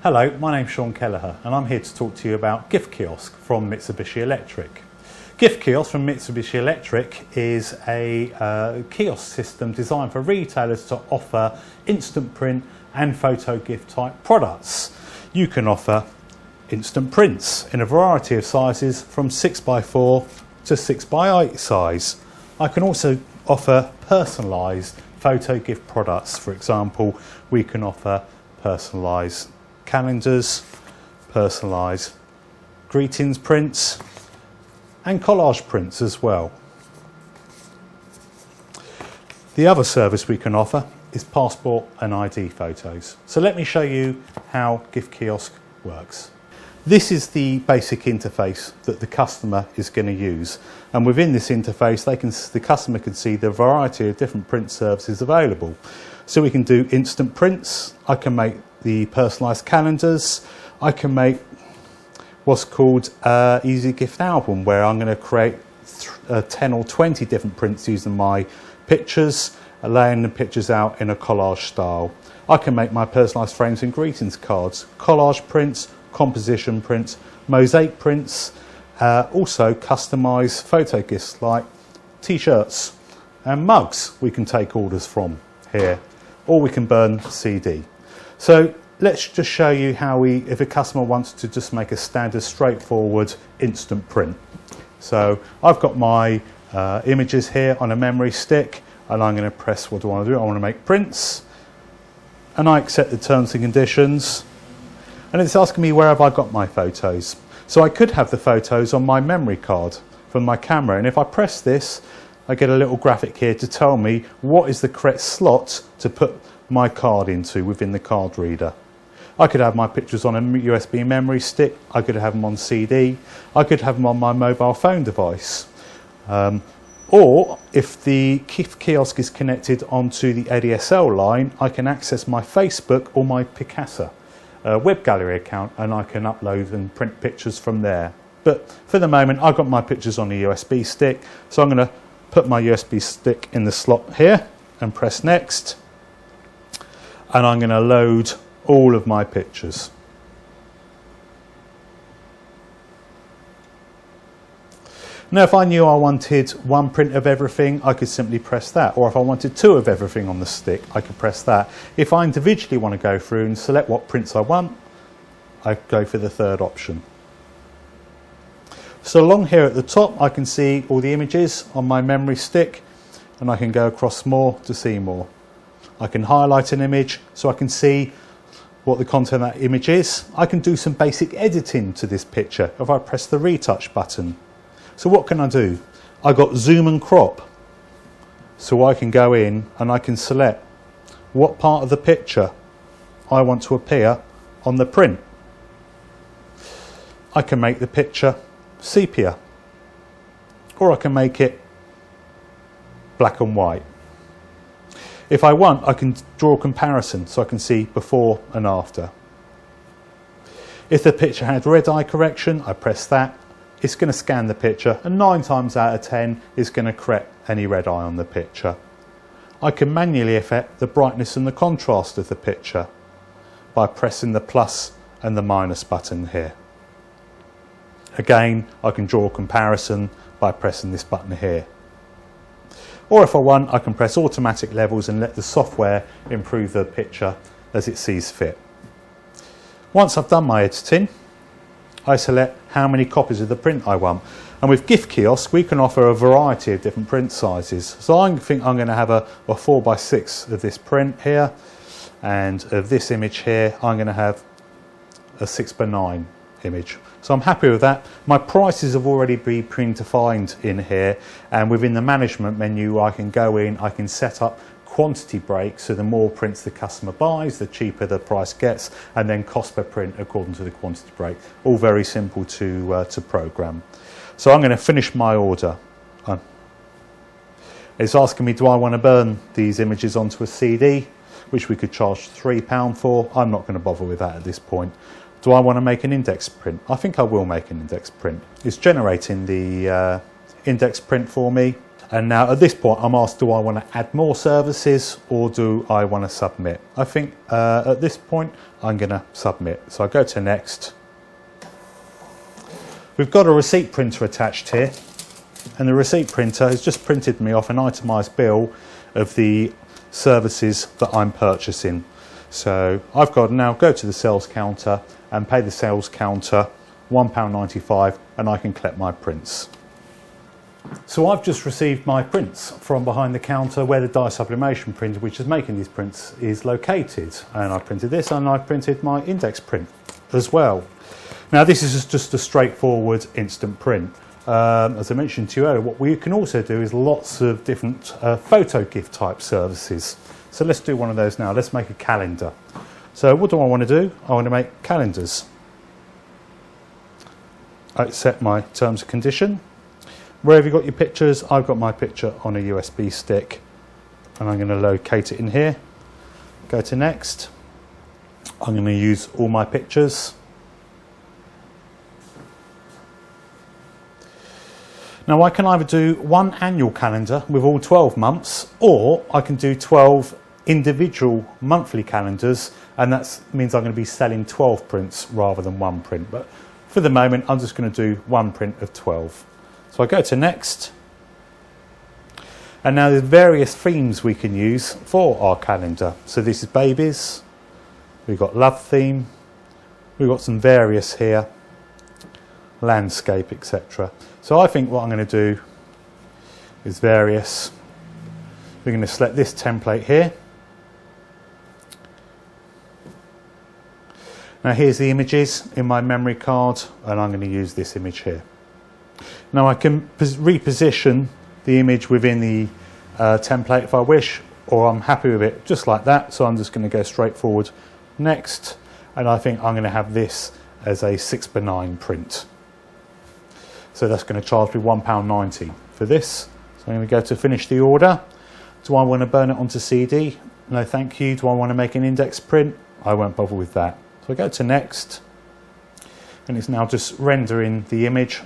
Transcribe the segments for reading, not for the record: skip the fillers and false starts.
Hello, my name's Sean Kelleher and I'm here to talk to you about Gift Kiosk from Mitsubishi Electric. Gift Kiosk from Mitsubishi Electric is a kiosk system designed for retailers to offer instant print and photo gift type products. You can offer instant prints in a variety of sizes from 6x4 to 6x8 size. I can also offer personalised photo gift products. For example, we can offer personalised calendars, personalised greetings prints and collage prints as well. The other service we can offer is passport and ID photos. So let me show you how Gift Kiosk works. This is the basic interface that the customer is going to use, and within this interface the customer can see the variety of different print services available. So we can do instant prints, I can make the personalised calendars, I can make what's called Easy Gift Album, where I'm going to create 10 or 20 different prints using my pictures, laying the pictures out in a collage style. I can make my personalised frames and greetings cards, collage prints, composition prints, mosaic prints, also customised photo gifts like t-shirts and mugs we can take orders from here, or we can burn CD. So let's just show you how if a customer wants to just make a standard straightforward instant print. So I've got my images here on a memory stick and I'm going to press, what do I want to do? I want to make prints, and I accept the terms and conditions, and it's asking me where have I got my photos. So I could have the photos on my memory card from my camera, and if I press this I get a little graphic here to tell me what is the correct slot to put my card into within the card reader. I could have my pictures on a USB memory stick, I could have them on CD, I could have them on my mobile phone device. Or if the Gift Kiosk is connected onto the ADSL line, I can access my Facebook or my Picasa web gallery account, and I can upload and print pictures from there. But for the moment I've got my pictures on a USB stick, so I'm going to put my USB stick in the slot here and press next, and I'm going to load all of my pictures. Now if I knew I wanted one print of everything, I could simply press that, or if I wanted two of everything on the stick, I could press that. If I individually want to go through and select what prints I want, I go for the third option. So along here at the top I can see all the images on my memory stick, and I can go across more to see more. I can highlight an image so I can see what the content of that image is. I can do some basic editing to this picture if I press the retouch button. So what can I do? I got zoom and crop, so I can go in and I can select what part of the picture I want to appear on the print. I can make the picture sepia, or I can make it black and white. If I want, I can draw a comparison so I can see before and after. If the picture had red eye correction, I press that. It's going to scan the picture, and 9 times out of 10 is going to correct any red eye on the picture. I can manually affect the brightness and the contrast of the picture by pressing the plus and the minus button here. Again, I can draw a comparison by pressing this button here. Or if I want, I can press automatic levels and let the software improve the picture as it sees fit. Once I've done my editing, I select how many copies of the print I want. And with Gift Kiosk we can offer a variety of different print sizes. So I think I'm going to have a 4x6 of this print here, and of this image here I'm going to have a 6x9 image. So I'm happy with that. My prices have already been predefined in here, and within the management menu I can go in, I can set up quantity breaks, so the more prints the customer buys, the cheaper the price gets, and then cost per print according to the quantity break. All very simple to program. So I'm going to finish my order. It's asking me, do I want to burn these images onto a CD, which we could charge £3 for. I'm not going to bother with that at this point. Do I want to make an index print? I think I will make an index print. It's generating the index print for me. And now at this point I'm asked, do I want to add more services or do I want to submit? I think at this point I'm going to submit. So I go to next. We've got a receipt printer attached here, and the receipt printer has just printed me off an itemised bill of the services that I'm purchasing. So I've got to now go to the sales counter and pay the sales counter £1.95, and I can collect my prints. So I've just received my prints from behind the counter where the dye sublimation printer, which is making these prints, is located. And I printed this, and I printed my index print as well. Now this is just a straightforward instant print. As I mentioned to you earlier, what we can also do is lots of different photo gift type services. So let's do one of those now. Let's make a calendar. So what do I want to do? I want to make calendars. I accept my terms and condition. Where have you got your pictures? I've got my picture on a USB stick, and I'm going to locate it in here. Go to next. I'm going to use all my pictures. Now I can either do one annual calendar with all 12 months, or I can do 12 individual monthly calendars, and that means I'm going to be selling 12 prints rather than one print. But for the moment I'm just going to do one print of 12. So I go to next, and now there's various themes we can use for our calendar. So this is babies, we've got love theme, we've got some various here, landscape, etc. So I think what I'm going to do is various. We're going to select this template here. Now here's the images in my memory card, and I'm going to use this image here. Now I can reposition the image within the template if I wish, or I'm happy with it just like that. So I'm just going to go straight forward next, and I think I'm going to have this as a 6x9 print. So that's going to charge me £1.90 for this. So I'm going to go to finish the order. Do I want to burn it onto CD? No thank you. Do I want to make an index print? I won't bother with that. So I go to next, and it's now just rendering the image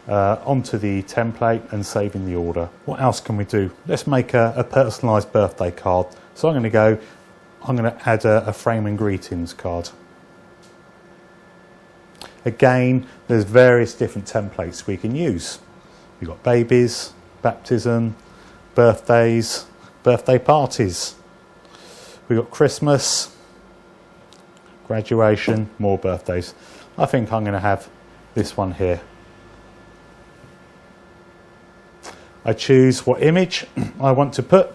onto the template and saving the order. What else can we do? Let's make a personalised birthday card. So I'm going to add a frame and greetings card. Again, there's various different templates we can use. We've got babies, baptism, birthdays, birthday parties. We've got Christmas, graduation, more birthdays. I think I'm going to have this one here. I choose what image I want to put.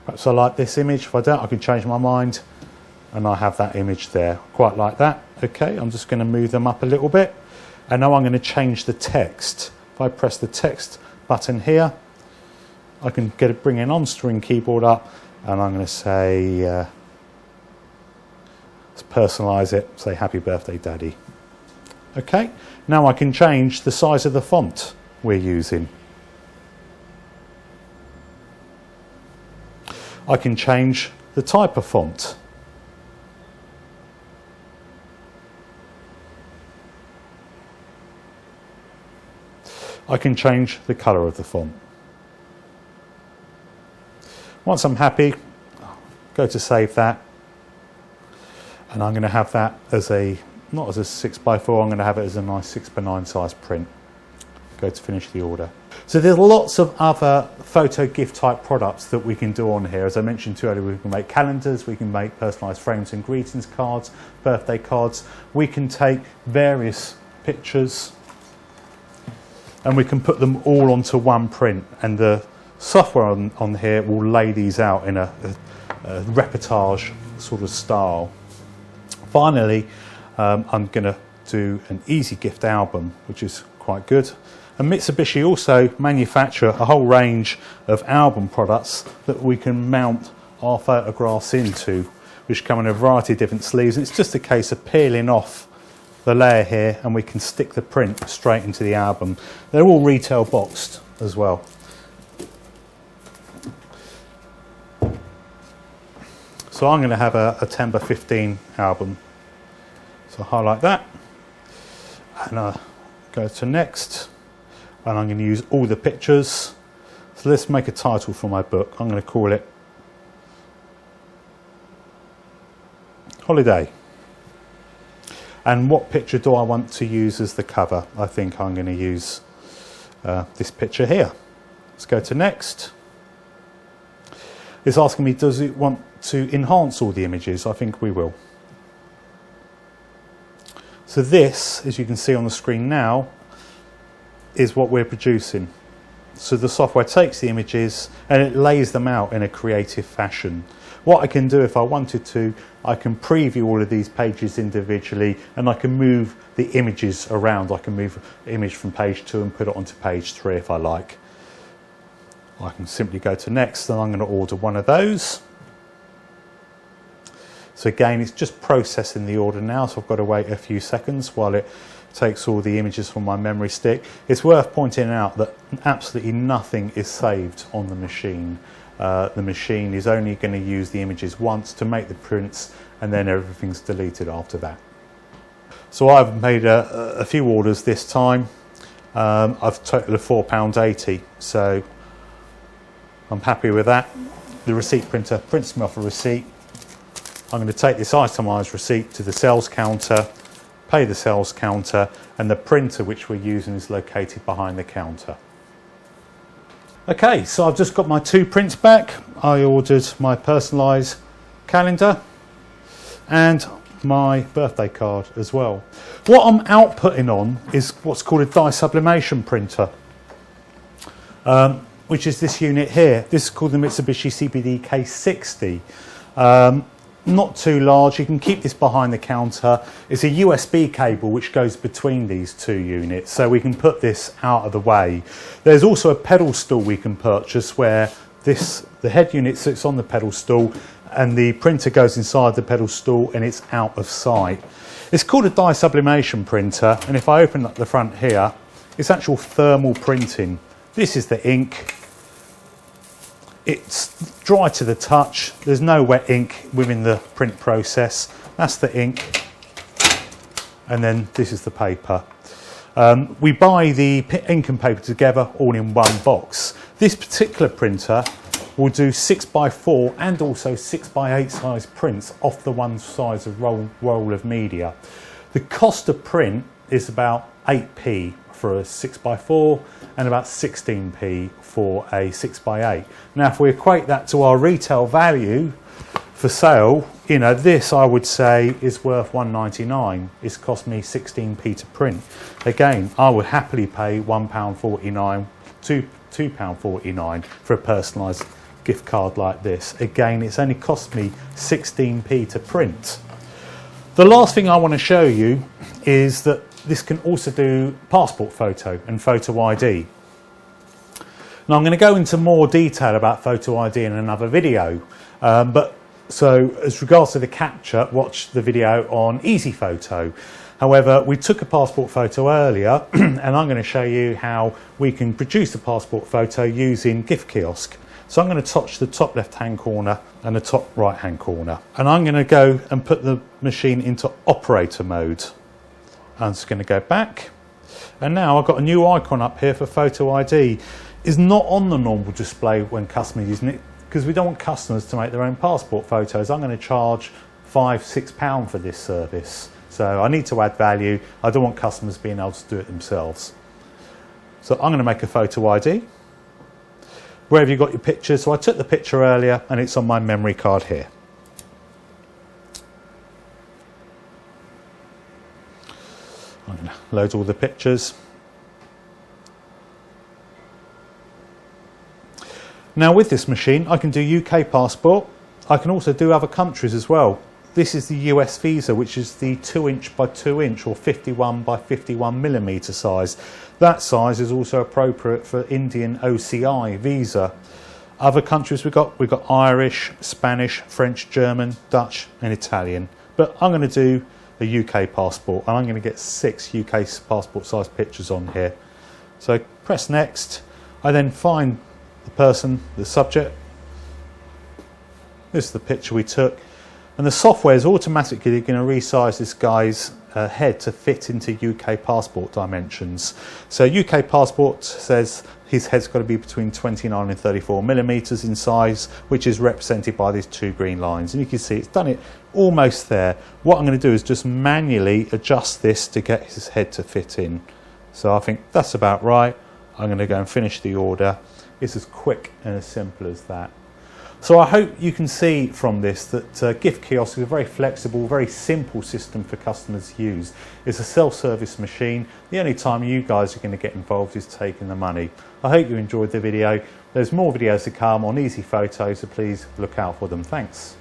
Perhaps I like this image. If I don't, I can change my mind, and I have that image there. Quite like that. Okay, I'm just going to move them up a little bit, and now I'm going to change the text. If I press the text button here, I can bring an on-screen keyboard up, and I'm going to say, let's personalise it, say happy birthday daddy. Okay, now I can change the size of the font we're using. I can change the type of font. I can change the colour of the font. Once I'm happy, go to save that, and I'm going to have that as not as a 6x4, I'm going to have it as a nice 6x9 size print. Go to finish the order. So there's lots of other photo gift type products that we can do on here. As I mentioned to you earlier, we can make calendars, we can make personalised frames and greetings cards, birthday cards. We can take various pictures and we can put them all onto one print, and the software on here will lay these out in a reportage sort of style. Finally, I'm going to do an easy gift album, which is quite good. And Mitsubishi also manufacture a whole range of album products that we can mount our photographs into, which come in a variety of different sleeves. It's just a case of peeling off the layer here, and we can stick the print straight into the album. They're all retail boxed as well. So I'm going to have a 10x15 album. So highlight that, and I go to next. and I'm going to use all the pictures. So let's make a title for my book. I'm going to call it Holiday. And what picture do I want to use as the cover? I think I'm going to use this picture here. Let's go to next. It's asking me, does it want to enhance all the images? I think we will. So this, as you can see on the screen now, is what we're producing. So the software takes the images and it lays them out in a creative fashion. What I can do if I wanted to, I can preview all of these pages individually and I can move the images around. I can move the image from page 2 and put it onto page 3 if I like. I can simply go to next and I'm going to order one of those. So again, it's just processing the order now, so I've got to wait a few seconds while it takes all the images from my memory stick. It's worth pointing out that absolutely nothing is saved on the machine. The machine is only going to use the images once to make the prints, and then everything's deleted after that. So I've made a few orders this time. I've totaled £4.80, so I'm happy with that. The receipt printer prints me off a receipt. I'm going to take this itemised receipt to the sales counter, pay the sales counter, and the printer which we're using is located behind the counter. Okay, so I've just got my 2 prints back. I ordered my personalised calendar and my birthday card as well. What I'm outputting on is what's called a dye sublimation printer, which is this unit here. This is called the Mitsubishi CBD K60. Not too large. You can keep this behind the counter. It's a USB cable which goes between these 2 units, so we can put this out of the way. There's also a pedal stool we can purchase where the head unit sits on the pedal stool and the printer goes inside the pedal stool and it's out of sight. It's called a dye sublimation printer, and if I open up the front here, it's actual thermal printing. This is the ink. It's dry to the touch. There's no wet ink within the print process. That's the ink. And then this is the paper. We buy the ink and paper together all in one box. This particular printer will do 6x4 and also 6x8 size prints off the one size of roll of media. The cost of print is about 8p for a 6x4 and about 16p for a 6x8. Now if we equate that to our retail value for sale, you know, this I would say is worth £1.99. It's cost me 16p to print. Again, I would happily pay £1.49, £2.49 for a personalised gift card like this. Again, it's only cost me 16p to print. The last thing I want to show you is that this can also do passport photo and photo ID. Now I'm going to go into more detail about photo ID in another video, so as regards to the capture, watch the video on Easy Photo. However, we took a passport photo earlier and I'm going to show you how we can produce a passport photo using Gift Kiosk. So I'm going to touch the top left hand corner and the top right hand corner, and I'm going to go and put the machine into operator mode. I'm just going to go back, and now I've got a new icon up here for photo ID. It's not on the normal display when customers are using it because we don't want customers to make their own passport photos. I'm going to charge £5–6 for this service, so I need to add value. I don't want customers being able to do it themselves. So I'm going to make a photo ID. Where have you got your picture? So I took the picture earlier and it's on my memory card here. I'm going to load all the pictures. Now with this machine I can do UK passport. I can also do other countries as well. This is the US visa, which is the 2" by 2" or 51 by 51 millimeter size. That size is also appropriate for Indian OCI visa. Other countries we've got Irish, Spanish, French, German, Dutch and Italian. But I'm going to do a UK passport and I'm going to get 6 UK passport size pictures on here. So press next. I then find the person, the subject. This is the picture we took. And the software is automatically going to resize this guy's head to fit into UK passport dimensions. So UK passport says his head's got to be between 29 and 34 millimeters in size, which is represented by these 2 green lines. And you can see it's done it almost there. What I'm going to do is just manually adjust this to get his head to fit in. So I think that's about right. I'm going to go and finish the order. It's as quick and as simple as that. So I hope you can see from this that Gift Kiosk is a very flexible, very simple system for customers to use. It's a self-service machine. The only time you guys are going to get involved is taking the money. I hope you enjoyed the video. There's more videos to come on easy photos, so please look out for them. Thanks.